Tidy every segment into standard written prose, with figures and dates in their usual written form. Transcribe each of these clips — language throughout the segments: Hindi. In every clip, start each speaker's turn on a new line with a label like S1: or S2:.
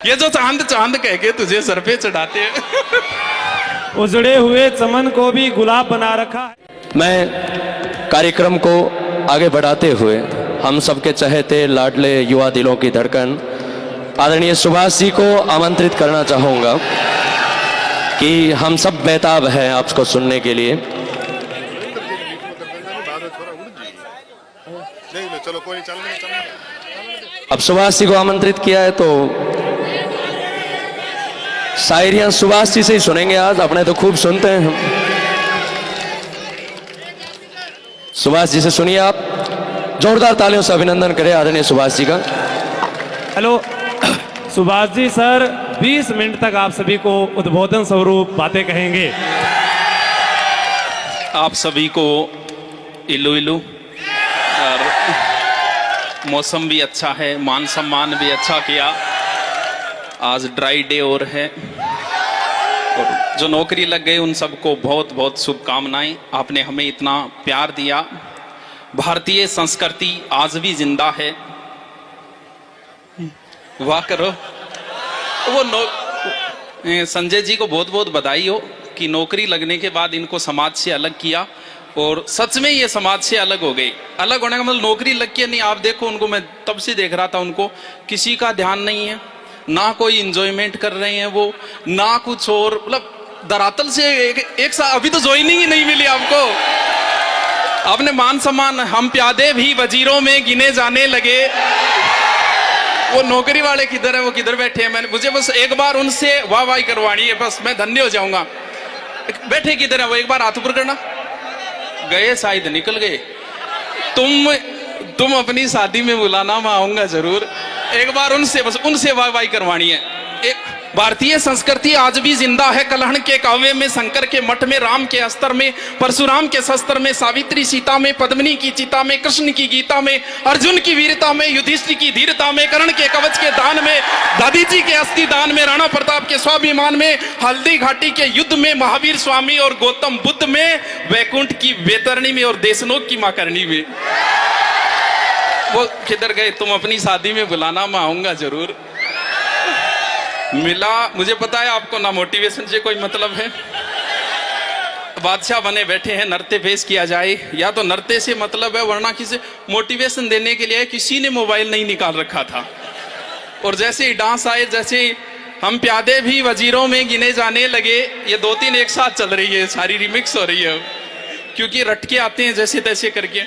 S1: ये जो चांद चांद कह के तुझे सर पे चढ़ाते हैं।
S2: उजड़े हुए चमन को भी गुलाब बना रखा है।
S3: मैं कार्यक्रम को आगे बढ़ाते हुए हम सबके चहेते लाडले युवा दिलों की धड़कन आदरणीय सुभाष जी को आमंत्रित करना चाहूँगा कि हम सब बेताब हैं आपको सुनने के लिए। अब सुभाष जी को आमंत्रित किया है तो शायरियां सुभाष जी से ही सुनेंगे। आज अपने तो खूब सुनते हैं हम। सुभाष जी से सुनिए आप। जोरदार तालियों से अभिनंदन करें आदरणीय सुभाष जी का।
S2: Hello Subhash ji sir 20 minute तक आप सभी को उद्बोधन स्वरूप बातें कहेंगे।
S1: आप सभी को इलू इलू और मौसम भी अच्छा है, मान सम्मान भी अच्छा किया। आज ड्राई डे और है और जो नौकरी लग गए उन सबको बहुत बहुत शुभकामनाएं। आपने हमें इतना प्यार दिया। भारतीय संस्कृति आज भी जिंदा है। वाह करो। वो संजय जी को बहुत बहुत बधाई हो कि नौकरी लगने के बाद इनको समाज से अलग किया और सच में ये समाज से अलग हो गई। अलग होने का मतलब नौकरी लग के नहीं। आप देखो उनको, मैं तब से देख रहा था उनको, किसी का ध्यान नहीं है, ना कोई इंजॉयमेंट कर रहे हैं वो, ना कुछ और। मतलब धरातल से एक साल अभी तो ज्वाइनिंग ही नहीं मिली आपको। आपने मान सम्मान, हम प्यादे भी वजीरों में गिने जाने लगे। वो नौकरी वाले किधर है, वो किधर बैठे हैं? मुझे बस एक बार उनसे वाह वाह करवानी है, बस मैं धन्य हो जाऊंगा। बैठे किधर है वो, एक बार हाथ ऊपर करना। गए शायद, निकल गए। तुम अपनी शादी में बुलाना, मैं आऊंगा जरूर। एक बार उनसे बस उनसे वाह वाह करवानी है। एक भारतीय संस्कृति आज भी जिंदा है। कलहण के काव्य में, शंकर के मठ में, राम के अस्त्र में, परशुराम के शस्त्र में, सावित्री सीता में, पद्मिनी की चिता में, कृष्ण की गीता में, अर्जुन की वीरता में, युधिष्ठिर की धीरता में, कर्ण के कवच के दान में, दादी जी के अस्थि दान में, राणा प्रताप के स्वाभिमान में, हल्दी घाटी के युद्ध में, महावीर स्वामी और गौतम बुद्ध में, वैकुंठ की बेतरणी में और देशनोक की मां करनी में। वो किधर गए? तुम अपनी शादी में बुलाना, मैं आऊंगा जरूर। मिला, मुझे पता है आपको ना मोटिवेशन से कोई मतलब है। बादशाह बने बैठे हैं, नृत्य पेश किया जाए, या तो नृत्य से मतलब है, वरना किसी मोटिवेशन देने के लिए किसी ने मोबाइल नहीं निकाल रखा था। और जैसे ही डांस आए, जैसे ही हम प्यादे भी वजीरों में गिने जाने लगे, ये 2-3 एक साथ चल रही है, सारी रिमिक्स हो रही है क्योंकि रटके आते हैं जैसे तैसे करके।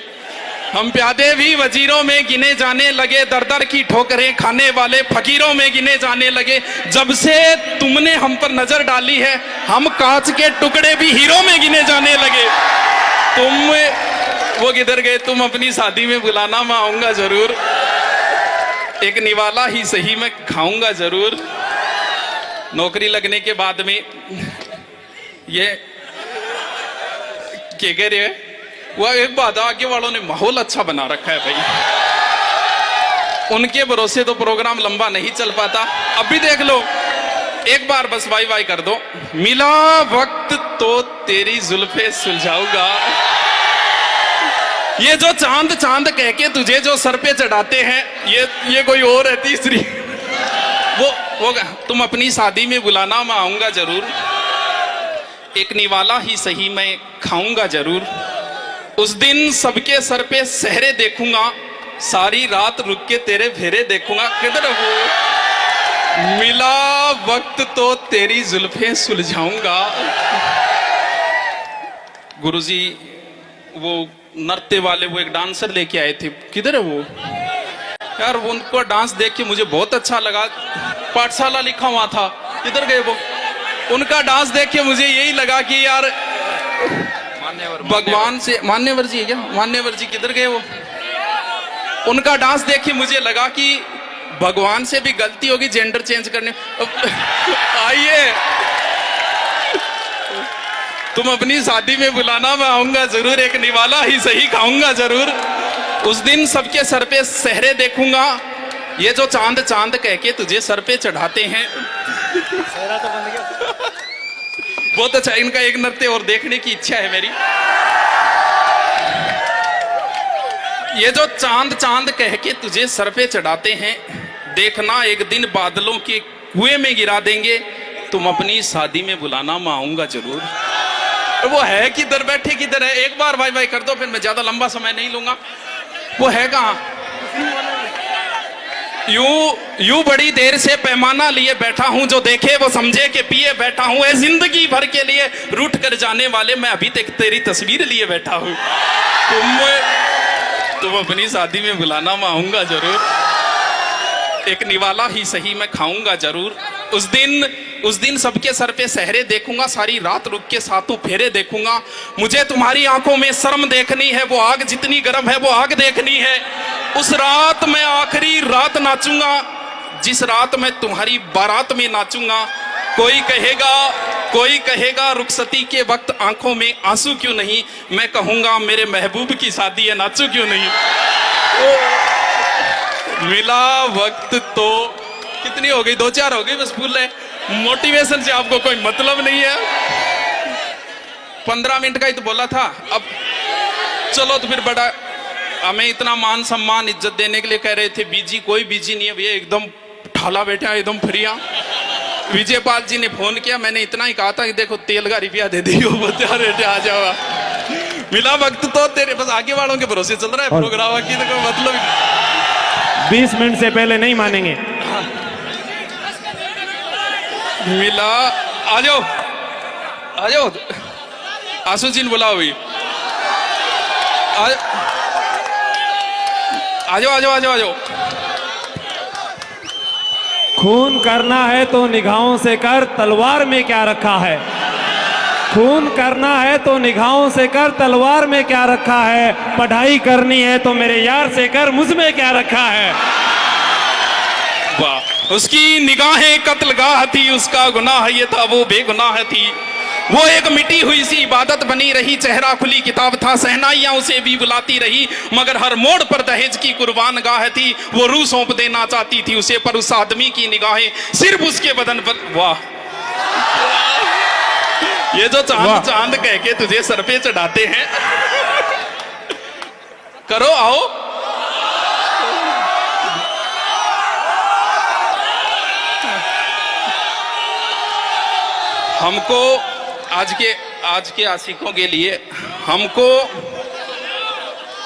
S1: हम प्यादे भी वजीरों में गिने जाने लगे, दर दर की ठोकरें खाने वाले फकीरों में गिने जाने लगे। जब से तुमने हम पर नजर डाली है, हम कांच के टुकड़े भी हीरो में गिने जाने लगे। वो किधर गए? तुम अपनी शादी में बुलाना, मैं आऊंगा जरूर। एक निवाला ही सही, मैं खाऊंगा जरूर। नौकरी लगने के बाद में ये क्या कह रहे हैं? वह एक बात, आगे वालों ने माहौल अच्छा बना रखा है भाई। उनके भरोसे तो प्रोग्राम लंबा नहीं चल पाता। अब भी देख लो, एक बार बस वाई वाई कर दो। मिला वक्त तो तेरी जुल्फे सुलझाऊंगा। ये जो चांद चांद कह के तुझे जो सर पे चढ़ाते हैं, ये कोई और है तीसरी। वो तुम अपनी शादी में बुलाना, मैं आऊंगा जरूर। एक निवाला ही सही, मैं खाऊंगा जरूर। उस दिन सबके सर पे सहरे देखूंगा, सारी रात रुक के तेरे फेरे देखूंगा। किधर वो? मिला वक्त तो तेरी जुल्फें सुलझाऊंगा। गुरुजी वो नृत्य वाले वो एक डांसर लेके आए थे, किधर है वो यार? उनको डांस देख के मुझे बहुत अच्छा लगा। पाठशाला लिखा हुआ था, किधर गए वो? उनका डांस देख के मुझे यही लगा कि यार भगवान से, मान्यवर जी है क्या? मान्यवर जी किधर गए वो? उनका डांस देख के मुझे लगा कि भगवान से भी गलती होगी जेंडर चेंज करने। आइए, तुम अपनी शादी में बुलाना, मैं आऊंगा जरूर। एक निवाला ही सही, खाऊंगा जरूर। उस दिन सबके सर पे सहरे देखूंगा। ये जो चांद चांद कह के तुझे सर पे चढ़ाते हैं। बहुत अच्छा। इनका एक नृत्य और देखने की इच्छा है मेरी। ये जो चांद चांद कह के तुझे सर पे चढ़ाते हैं, देखना एक दिन बादलों के कुएं में गिरा देंगे, तुम अपनी शादी में बुलाना, मैं आऊंगा जरूर। वो है किधर, बैठे किधर है? एक बार भाई भाई कर दो, फिर मैं ज्यादा लंबा समय नहीं लूंगा। वो है कहाँ? यूं बड़ी देर से पैमाना लिए बैठा हूं, जो देखे वो समझे कि पिए बैठा हूं। ऐ जिंदगी भर के लिए रूठ कर जाने वाले, मैं अभी तक तेरी तस्वीर लिए बैठा हूं। तुम अपनी शादी में बुलाना, मैं आऊंगा जरूर। एक निवाला ही सही, मैं खाऊंगा जरूर। उस दिन सबके सर पे सहरे देखूंगा, सारी रात रुक के सातों फेरे देखूंगा। मुझे तुम्हारी आंखों में शर्म देखनी है, वो आग जितनी गर्म है वो आग देखनी है। उस रात में आखिरी रात नाचूंगा, जिस रात में तुम्हारी बारात में नाचूंगा। कोई कहेगा रुखसती के वक्त आंखों में आंसू क्यों नहीं, मैं कहूंगा मेरे महबूब की शादी है, नाचू क्यों नहीं। मिला वक्त तो कितनी हो गई, 2-4 हो गई बस, फूल है। मोटिवेशन से आपको कोई मतलब नहीं है। 15 मिनट का ही तो बोला था। अब चलो तो फिर बड़ा हमें इतना मान सम्मान इज्जत देने के लिए कह रहे थे बीजी, कोई बीजी नहीं है भैया, एकदम ठाला बैठे हैं, एकदम फ्रिया। विजय पाल जी ने फोन किया, मैंने इतना ही कहा था कि देखो तेल का रुपया दे दियो, बेटे आ जाओ। मिला वक्त तो तेरे, बस आगे वालों के भरोसे चल रहा है प्रोग्राम की, तो कोई मतलब
S2: 20 मिनट से पहले नहीं मानेंगे।
S1: मिला, आ जाओ आंसू जी ने बुलाओ भाई, आ जाओ।
S2: खून करना है तो निगाहों से कर, तलवार में क्या रखा है। खून करना है तो निगाहों से कर, तलवार में क्या रखा है। पढ़ाई करनी है तो मेरे यार से कर, मुझ में क्या रखा है।
S1: वाह, उसकी निगाहें कत्लगाह थी, उसका गुनाह ये था वो बेगुनाह थी। वो एक मिटी हुई सी इबादत बनी रही, चेहरा खुली किताब था, सहनाइयां उसे भी बुलाती रही, मगर हर मोड़ पर दहेज की कुर्बान गाह थी। वो रूह सौंप देना चाहती थी उसे, पर उस आदमी की निगाहें सिर्फ उसके बदन पर। वाह, ये जो चांद कह के तुझे सर पे चढ़ाते हैं, करो आओ। हमको आज के आशिकों के लिए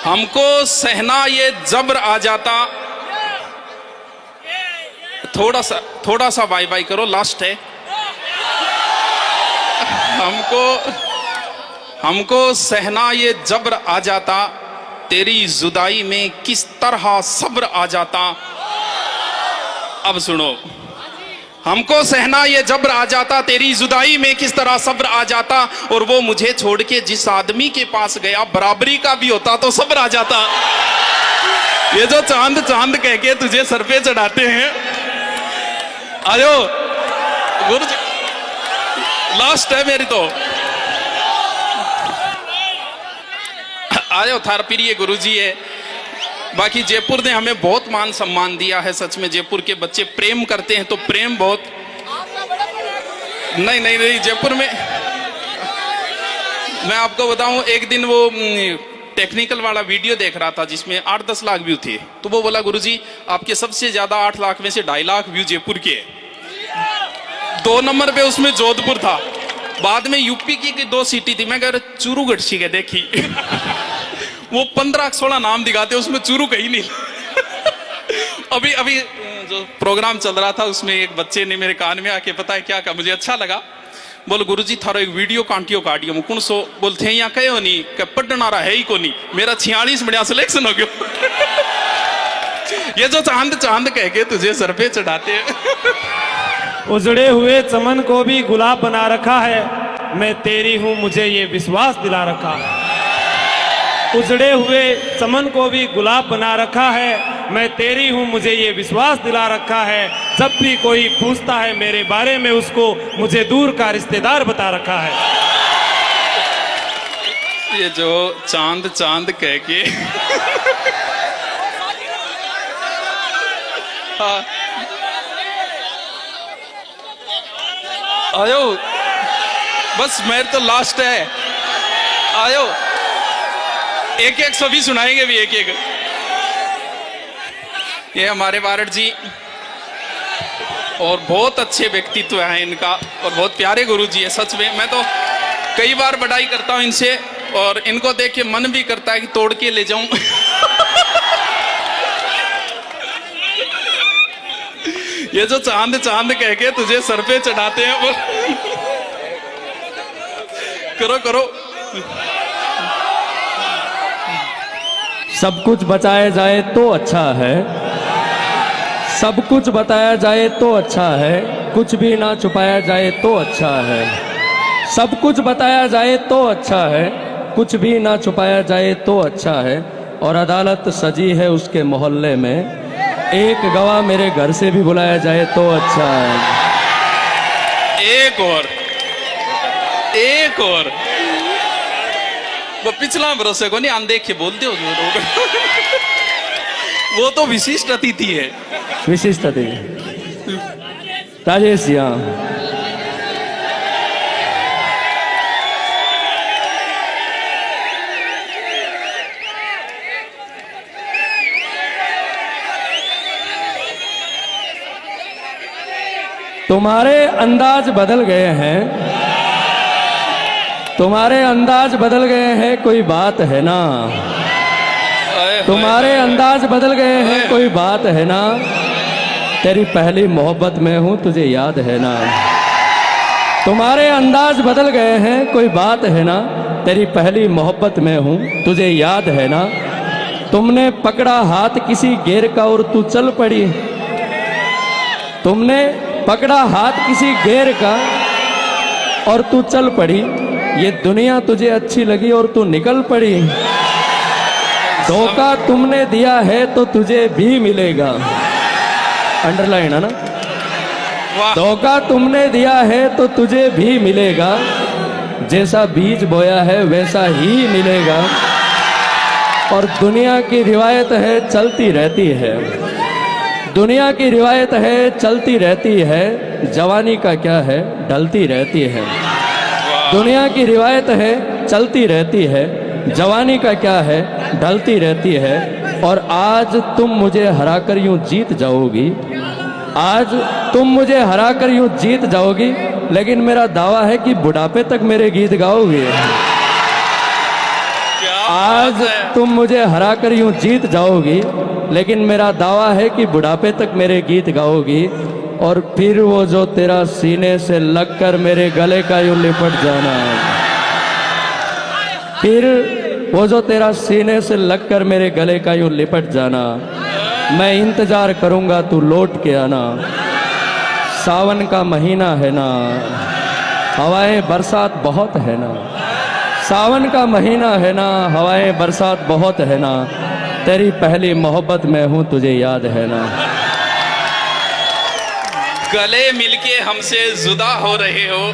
S1: हमको सहना ये जबर आ जाता। थोड़ा सा बाय बाय करो, लास्ट है। हमको सहना ये जबर आ जाता, तेरी जुदाई में किस तरह सब्र आ जाता। अब सुनो, हमको सहना ये जब्र आ जाता, तेरी जुदाई में किस तरह सब्र आ जाता। और वो मुझे छोड़ के जिस आदमी के पास गया, बराबरी का भी होता तो सब्र आ जाता। ये जो चांद कह के तुझे सर पे चढ़ाते हैं, आयो गुरु जी, लास्ट है मेरी तो। आयो थार प्रिय गुरु जी है। बाकी जयपुर ने हमें बहुत मान सम्मान दिया है, सच में जयपुर के बच्चे प्रेम करते हैं, तो प्रेम बहुत। नहीं जयपुर में मैं आपको बताऊं, एक दिन वो टेक्निकल वाला वीडियो देख रहा था जिसमें 8-10 लाख व्यू थे, तो वो बोला गुरुजी आपके सबसे ज्यादा 8 लाख में से 2.5 लाख व्यू जयपुर के। 2 नंबर पे उसमें जोधपुर था, बाद में यूपी की 2 सिटी थी। मैं कह रहा चूरू गढ़ी के देखी वो 15-16 नाम दिखाते, उसमें चूरू कहीं नहीं। अभी जो प्रोग्राम चल रहा था उसमें एक बच्चे ने मेरे कान में आके पता है क्या कहा, मुझे अच्छा लगा। बोल गुरुजी थारो एक वीडियो काटियो मुकुन सो बोलते हैं यहाँ कहो नहीं पढ़ना रहा है ही को नहीं, मेरा 46 बढ़िया सिलेक्शन हो गया। ये जो चांद कह के तुझे सर पे चढ़ाते हैं।
S2: उजड़े हुए चमन को भी गुलाब बना रखा है, मैं तेरी हूं मुझे ये विश्वास दिला रखा है। उजड़े हुए चमन को भी गुलाब बना रखा है, मैं तेरी हूं मुझे ये विश्वास दिला रखा है। जब भी कोई पूछता है मेरे बारे में, उसको मुझे दूर का रिश्तेदार बता रखा है।
S1: ये जो चांद कह के हाँ। आयो बस मेरे तो लास्ट है, आयो एक सभी सुनाएंगे भी एक। ये हमारे वारड जी और बहुत अच्छे व्यक्तित्व है इनका और बहुत प्यारे गुरुजी है सच में। मैं तो कई बार बड़ाई करता हूँ इनसे और इनको देख के मन भी करता है कि तोड़ के ले जाऊं। ये जो चांद चांद कह के तुझे सर पे चढ़ाते हैं वो करो करो।
S3: सब कुछ बताया जाए तो अच्छा है, सब कुछ बताया जाए तो अच्छा है, कुछ भी ना छुपाया जाए तो अच्छा है। सब कुछ बताया जाए तो अच्छा है, कुछ भी ना छुपाया जाए तो अच्छा है। और अदालत सजी है उसके मोहल्ले में, एक गवाह मेरे घर से भी बुलाया जाए तो अच्छा है।
S1: एक और वो पिछला भरोसे को नहीं अनदेख के बोलते हो वो तो विशिष्ट अतिथि है।
S3: विशिष्ट अतिथि राजेश जी। हाँ, तुम्हारे अंदाज बदल गए हैं, तुम्हारे अंदाज बदल गए हैं, कोई बात है ना। तुम्हारे अंदाज बदल गए हैं, कोई बात है ना। तेरी पहली मोहब्बत में हूँ, तुझे याद है ना। तुम्हारे अंदाज बदल गए हैं, कोई बात है ना। तेरी पहली मोहब्बत में हूँ, तुझे याद है ना। तुमने पकड़ा हाथ किसी गैर का और तू चल पड़ी। तुमने पकड़ा हाथ किसी गैर का और तू चल पड़ी। ये दुनिया तुझे अच्छी लगी और तू निकल पड़ी। धोखा तुमने दिया है तो तुझे भी मिलेगा। अंडरलाइन है ना। धोखा तुमने दिया है तो तुझे भी मिलेगा। जैसा बीज बोया है वैसा ही मिलेगा। और दुनिया की रिवायत है चलती रहती है, दुनिया की रिवायत है चलती रहती है। जवानी का क्या है ढलती रहती है। दुनिया की रिवायत है चलती रहती है। जवानी का क्या है ढलती रहती है। और आज तुम मुझे हराकर यूं जीत जाओगी। आज तुम मुझे हराकर यूं जीत जाओगी। लेकिन मेरा दावा है कि बुढ़ापे तक मेरे गीत गाओगे। आज तुम मुझे हराकर यूं जीत जाओगी। लेकिन मेरा दावा है कि बुढ़ापे तक मेरे गीत गाओगी। और फिर वो जो तेरा सीने से लगकर मेरे गले का यूं लिपट जाना। फिर वो जो तेरा सीने से लगकर मेरे गले का यूं लिपट जाना। मैं इंतजार करूंगा तू लौट के आना। सावन का महीना है ना, हवाएं बरसात बहुत है ना। सावन का महीना है ना, हवाएं बरसात बहुत है ना। तेरी पहली मोहब्बत में हूँ, तुझे याद है ना।
S1: गले मिलके हमसे जुदा हो रहे हो,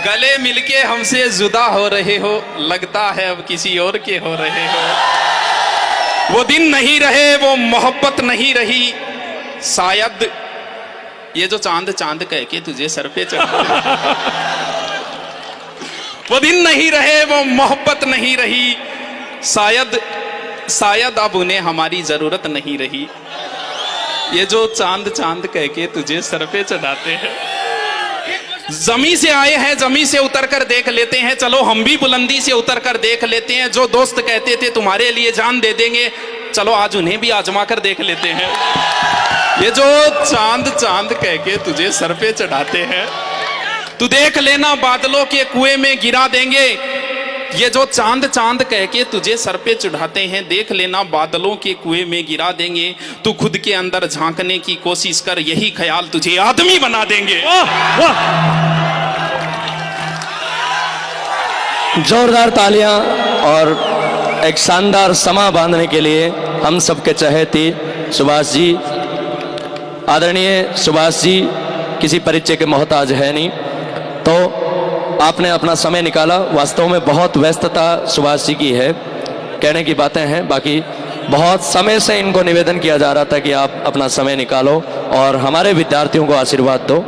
S1: गले मिलके हमसे जुदा हो रहे हो। लगता है अब किसी और के हो रहे हो। वो दिन नहीं रहे, वो मोहब्बत नहीं रही। शायद ये जो चांद चांद कह के तुझे सर पे चढ़ा। वो दिन नहीं रहे, वो मोहब्बत नहीं रही। शायद अब उन्हें हमारी जरूरत नहीं रही। ये जो चांद चांद कह के तुझे सर पे चढ़ाते हैं। जमी से आए हैं, जमी से उतर कर देख लेते हैं। चलो हम भी बुलंदी से उतर कर देख लेते हैं। जो दोस्त कहते थे तुम्हारे लिए जान दे देंगे, चलो आज उन्हें भी आजमा कर देख लेते हैं। ये जो चांद चांद कह के तुझे सर पे चढ़ाते हैं, तू देख लेना बादलों के कुएं में गिरा देंगे। ये जो चांद चांद कह के तुझे सर पे चढ़ाते हैं, देख लेना बादलों के कुएं में गिरा देंगे। तू खुद के अंदर झांकने की कोशिश कर, यही ख्याल तुझे आदमी बना देंगे।
S3: जोरदार तालियां और एक शानदार समा बांधने के लिए हम सबके चहेती सुभाष जी। आदरणीय सुभाष जी किसी परिचय के मोहताज है नहीं, तो आपने अपना समय निकाला। वास्तव में बहुत व्यस्तता सुभाष जी की है, कहने की बातें हैं, बाकी बहुत समय से इनको निवेदन किया जा रहा था कि आप अपना समय निकालो और हमारे विद्यार्थियों को आशीर्वाद दो।